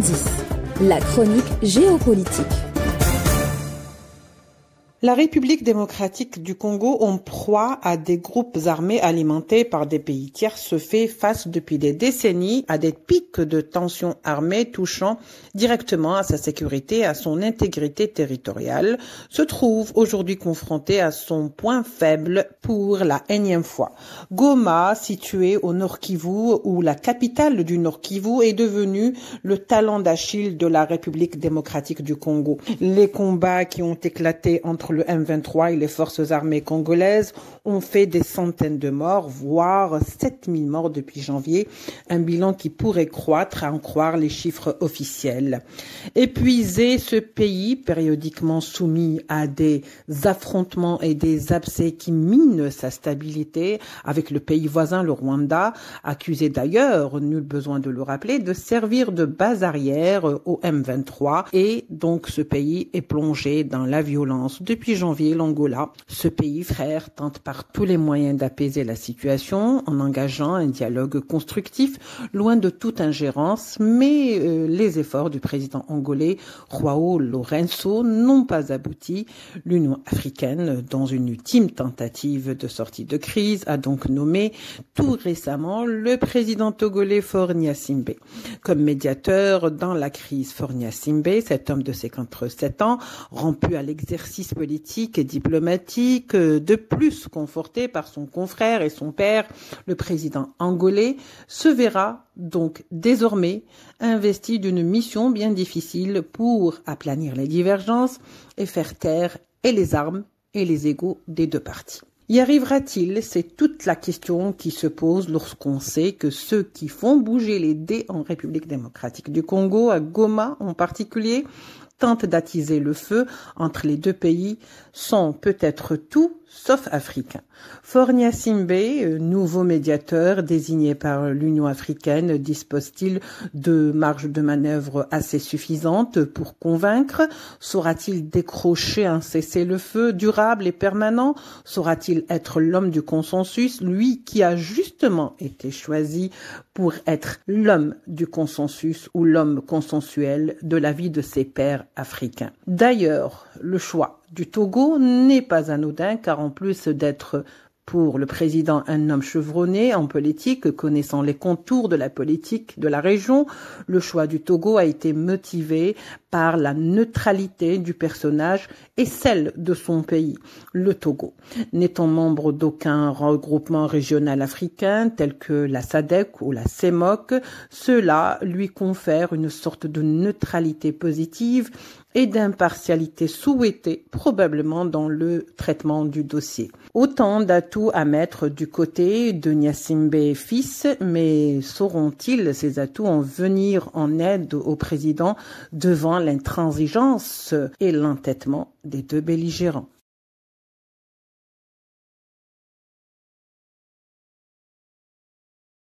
Indice, la chronique géopolitique. La République démocratique du Congo, en proie à des groupes armés alimentés par des pays tiers, se fait face depuis des décennies à des pics de tensions armées touchant directement à sa sécurité et à son intégrité territoriale, se trouve aujourd'hui confrontée à son point faible pour la énième fois. Goma, située au Nord Kivu, où la capitale du Nord Kivu est devenue le talon d'Achille de la République démocratique du Congo. Les combats qui ont éclaté entre le M23 et les forces armées congolaises ont fait des centaines de morts, voire 7000 morts depuis janvier, un bilan qui pourrait croître à en croire les chiffres officiels. Épuisé, ce pays, périodiquement soumis à des affrontements et des abcès qui minent sa stabilité avec le pays voisin, le Rwanda, accusé d'ailleurs, nul besoin de le rappeler, de servir de base arrière au M23, et donc ce pays est plongé dans la violence. Depuis janvier, l'Angola, ce pays frère, tente par tous les moyens d'apaiser la situation en engageant un dialogue constructif, loin de toute ingérence, mais les efforts du président angolais João Lourenço n'ont pas abouti. L'Union africaine, dans une ultime tentative de sortie de crise, a donc nommé tout récemment le président togolais Faure Gnassingbé comme médiateur dans la crise. Faure Gnassingbé, cet homme de 57 ans, rompu à l'exercice politique et diplomatique, de plus conforté par son confrère et son père, le président angolais, se verra donc désormais investi d'une mission bien difficile pour aplanir les divergences et faire taire et les armes et les égos des deux parties. Y arrivera-t-il? C'est toute la question qui se pose lorsqu'on sait que ceux qui font bouger les dés en République démocratique du Congo, à Goma en particulier, tentent d'attiser le feu entre les deux pays, sont peut-être tout sauf africains. Faure Gnassingbé, nouveau médiateur désigné par l'Union africaine, dispose-t-il de marge de manœuvre assez suffisante pour convaincre? Saura-t-il décrocher un cessez-le-feu durable et permanent? Saura-t-il être l'homme du consensus, lui qui a justement été choisi pour être l'homme du consensus ou l'homme consensuel de la vie de ses pairs africains? D'ailleurs, le choix du Togo n'est pas anodin, car en plus d'être pour le président un homme chevronné en politique, connaissant les contours de la politique de la région, le choix du Togo a été motivé par la neutralité du personnage et celle de son pays, le Togo. N'étant membre d'aucun regroupement régional africain tel que la SADC ou la CEMOC, cela lui confère une sorte de neutralité positive et d'impartialité souhaitée probablement dans le traitement du dossier. Autant d'atouts à mettre du côté de Gnassingbé fils, mais sauront-ils ces atouts en venir en aide au président devant l'intransigeance et l'entêtement des deux belligérants?